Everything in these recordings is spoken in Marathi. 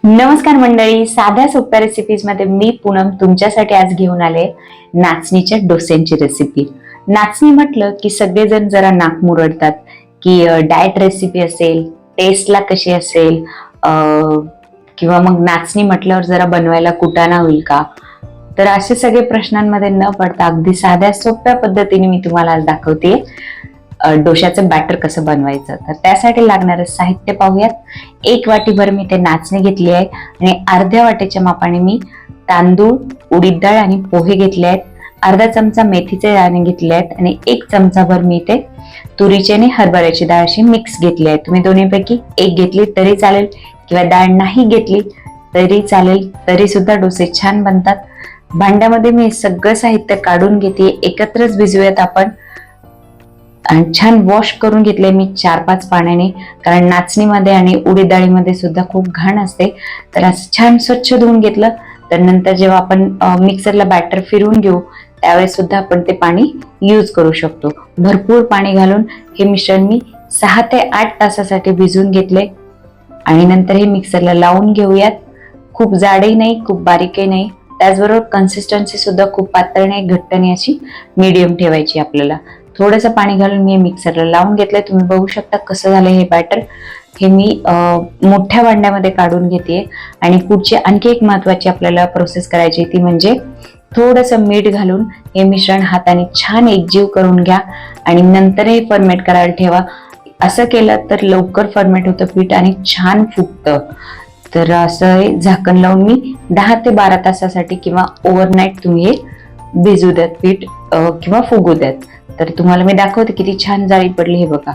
नमस्कार मंडळी, साध्या सोप्या रेसिपीज मध्ये मी पूनम तुमच्यासाठी आज घेऊन आले नाचणीच्या डोस्यांची रेसिपी। नाचणी म्हटलं की सगळेजण जरा नाक मुरडतात की डाएट रेसिपी असेल, टेस्टला कशी असेल, किंवा मग नाचणी म्हटल्यावर जरा बनवायला कुटाणा होईल का। तर असे सगळे प्रश्नांमध्ये न पडता अगदी साध्या सोप्या पद्धतीने मी तुम्हाला आज दाखवते डोशाचं बॅटर कसं बनवायचं। तर त्यासाठी लागणारं साहित्य पाहूयात। 1 वाटीभर मी ते नाचणी घेतली आहे आणि अर्ध्या वाटीच्या मापाने मी तांदूळ, उडीद डाळ आणि पोहे घेतले आहेत। अर्धा चमचा मेथीचे दाणे घेतले आहेत आणि 1 चमचाभर मी ते तुरीची आणि हरभऱ्याची डाळ अशी मिक्स घेतली आहे। तुम्ही दोन्हीपैकी एक घेतली तरी चालेल किंवा डाळ नाही घेतली तरी चालेल, तरी सुद्धा डोसे छान बनतात। भांड्यामध्ये मी सगळं साहित्य काढून घेते, एकत्रच भिजवूयात आपण। आणि छान वॉश करून घेतले मी 4-5 पाण्याने, कारण नाचणीमध्ये आणि उडीद डाळीमध्ये सुद्धा खूप घाण असते। तर असं छान स्वच्छ धुवून घेतलं तर नंतर जेव्हा आपण मिक्सरला बॅटर फिरवून घेऊ त्यावेळेस सुद्धा आपण ते पाणी यूज करू शकतो। भरपूर पाणी घालून हे मिश्रण मी 6 ते 8 तासासाठी भिजवून घेतले आणि नंतर हे मिक्सरला लावून घेऊयात। खूप जाडही नाही, खूप बारीकही नाही, त्याचबरोबर कन्सिस्टन्सी सुद्धा खूप पातळ नाही, घट्ट नाही, अशी मीडियम ठेवायची आपल्याला। थोडंसं पाणी घालून मी मिक्सरला लावून घेतलंय। तुम्ही बघू शकता कसं झालं हे बॅटर। हे मी मोठ्या भांड्यामध्ये काढून घेते आणि पुढची आणखी एक महत्वाची आपल्याला प्रोसेस करायची ती म्हणजे थोडंसं मीठ घालून हे मिश्रण हाताने छान एकजीव करून घ्या आणि नंतर हे फर्मेट करायला ठेवा। असं केलं तर लवकर फर्मेट होतं पीठ आणि छान फुगतं। तर असं हे झाकण लावून मी 10 ते 12 तासासाठी किंवा ओव्हरनाईट तुम्ही हे भिजू द्यात पीठ किंवा फुगू द्यात। तर तुम्हाला मी दाखवते किती छान जाळी पडली, हे बघा।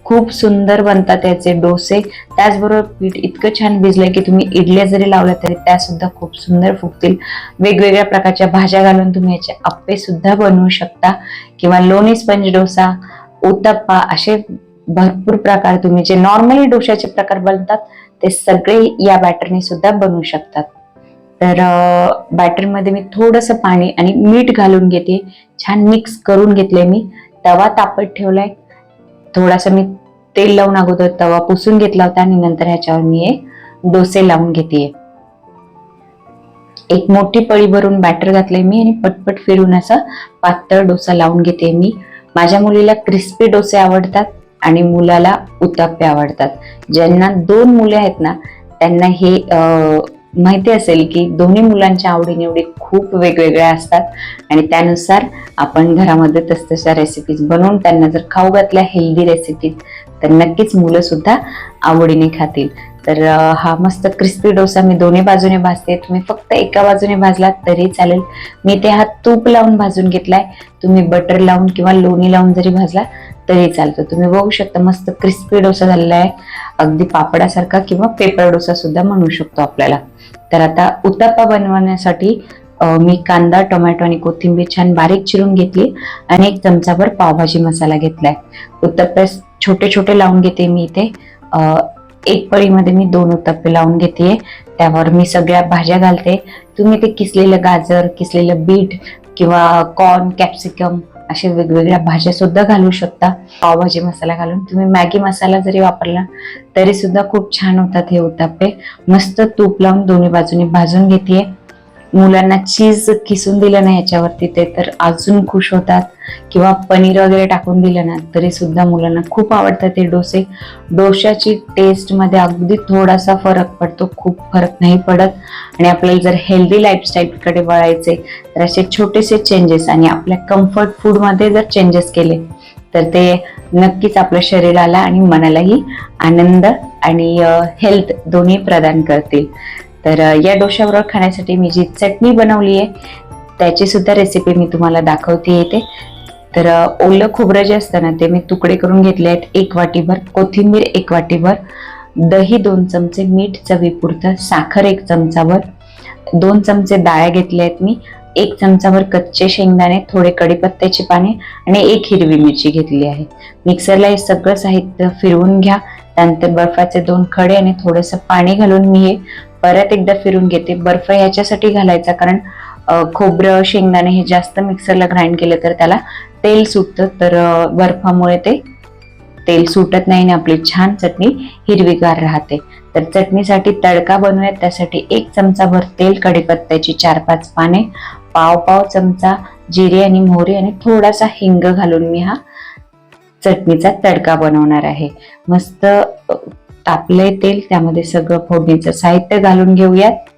खूप सुंदर बनतात याचे डोसे। त्याचबरोबर पीठ इतकं छान भिजलंय की तुम्ही इडल्या जरी लावल्या तरी त्या सुद्धा खूप सुंदर फुगतील। वेगवेगळ्या प्रकारच्या भाज्या घालून तुम्ही याचे अप्पे सुद्धा बनवू शकता किंवा लोणी स्पंज डोसा, उत्तप्पा, असे भरपूर प्रकार तुम्ही जे नॉर्मली डोशाचे प्रकार बनतात ते सगळे या बॅटरने सुद्धा बनवू शकतात। तर बॅटर मध्ये मी थोडंसं पाणी आणि मीठ घालून घेते, छान मिक्स करून घेतले मी। तवा तापत ठेवलाय, थोडासा मी तेल लावून अगोदर तवा पुसून घेतला होता आणि नंतर ह्याच्यावर मी हे डोसे लावून घेते। एक मोठी पळी भरून बॅटर घातले मी आणि पटपट फिरून असा पातळ डोसा लावून घेते मी। माझ्या मुलीला क्रिस्पी डोसे आवडतात आणि मुलाला उत्तप्पे आवडतात। ज्यांना 2 मुले आहेत ना त्यांना हे माहिती असेल की दोन्ही मुलांच्या आवडीनिवडी खूप वेगवेगळ्या असतात आणि त्यानुसार आपण घरामध्ये तसतशा रेसिपीज बनवून त्यांना जर खाऊ घातल्या हेल्दी रेसिपीज तर नक्कीच मुलं सुद्धा आवडीने खातील। तर हा मस्त क्रिस्पी डोसा मी दोन्ही बाजूने भाजते। तुम्ही फक्त एका बाजूने भाजलात तरी चालेल। मी ते हा तूप लावून भाजून घेतलाय, तुम्ही बटर लावून किंवा लोणी लावून जरी भाजला तरी चालतं। तुम्ही बघू शकता मस्त क्रिस्पी डोसा झालेला आहे, अगदी पापडासारखा किंवा पेपर डोसा सुद्धा म्हणू शकतो आपल्याला। तर आता उत्तप्पा बनवण्यासाठी मी कांदा, टोमॅटो आणि कोथिंबीर छान बारीक चिरून घेतली आणि 1 चमचाभर पावभाजी मसाला घेतलाय। उत्तप्पे छोटे छोटे लावून घेते मी इथे। एक पळीमध्ये मी 2 उत्तप्पे लावून घेते, त्यावर मी सगळ्या भाज्या घालते। तुम्ही ते किसलेलं गाजर, किसलेलं बीट किंवा कॉर्न, कॅप्सिकम अशा वेगवेगळ्या भाज्या सुद्धा घालू शकता। पावभाजी मसाला घालून तुम्ही मॅगी मसाला जरी वापरला तरी सुद्धा खूप छान होतात हे उत्तप्पे। मस्त तूप लावून दोन्ही बाजूने भाजून घेते। मुलांना चीज किसून दिलं ना ह्याच्यावरती ते तर अजून खुश होतात, किंवा पनीर वगैरे टाकून दिलं ना तरी सुद्धा मुलांना खूप आवडतात ते डोसे। डोशाची टेस्ट मध्ये अगदी थोडासा फरक पडतो, खूप फरक नाही पडत। आणि आपल्याला जर हेल्दी लाईफस्टाईल कडे वळायचे तर असे छोटेसे चेंजेस आणि आपल्या कम्फर्ट फूड मध्ये जर चेंजेस केले तर ते नक्कीच आपल्या शरीराला आणि मनालाही आनंद आणि हेल्थ दोन्ही प्रदान करतील। तर या डोशाबरोबर खाण्यासाठी मी जी चटणी बनवली आहे त्याची सुद्धा रेसिपी मी तुम्हाला दाखवते येते। तर ओलं खोबरं जे असतं ना ते मी तुकडे करून घेतले आहेत 1 वाटीभर, कोथिंबीर 1 वाटीभर, दही 2 चमचे, मीठ चवीपुरतं, साखर 1 चमचाभर, 2 चमचे डाळ घेतले आहेत मी, 1 चमचाभर कच्चे शेंगदाणे, थोडे कढीपत्त्याची पाने आणि 1 हिरवी मिरची घेतली आहे। मिक्सरला हे सगळं साहित्य फिरवून घ्या। त्यानंतर बर्फाचे 2 खडे आणि थोडंसं पाणी घालून मी हे परत एकदा फिरून घेते। बर्फ याच्यासाठी घालायचा कारण खोबरं, शेंगदाणे हे जास्त मिक्सरला ग्राइंड केलं तर त्याला तेल सुटतं, तर बर्फामुळे ते तेल सुटत नाही आणि आपली छान चटणी हिरवीगार राहते. तर चटणीसाठी तडका बनवूयात. त्यासाठी 1 चमचाभर तेल, कढीपत्त्याची 4-5 पाने, पाव चमचा जिरे आणि मोहरी आणि थोडासा हिंग घालून मी हा चटणीचा तडका बनवणार आहे. मस्त तापले तेल, त्यामध्ये सगळं फोडणीचं साहित्य घालून घेऊयात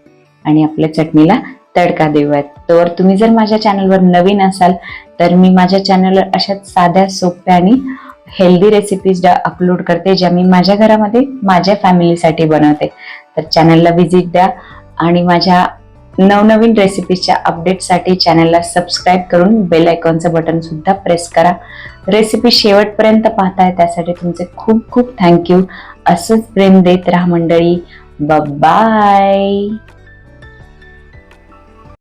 आणि आपल्या चटणीला तडका देऊयात. तर तुम्ही जर माझ्या चॅनलवर नवीन असाल तर मी माझ्या चॅनलवर अशाच साध्या, सोप्या आणि हेल्दी रेसिपीज अपलोड करते, ज्या मी माझ्या घरामध्ये माझ्या फॅमिलीसाठी बनवते. तर चॅनलला व्हिजिट द्या आणि माझ्या नवनवीन रेसिपीच्या अपडेटसाठी चॅनलला सबस्क्राईब करून बेल आयकॉनचं बटन सुद्धा प्रेस करा. रेसिपी शेवटपर्यंत पाहताय त्यासाठी तुमचे खूप खूप थँक्यू. असंच प्रेम देत राहा मंडळी. बाय.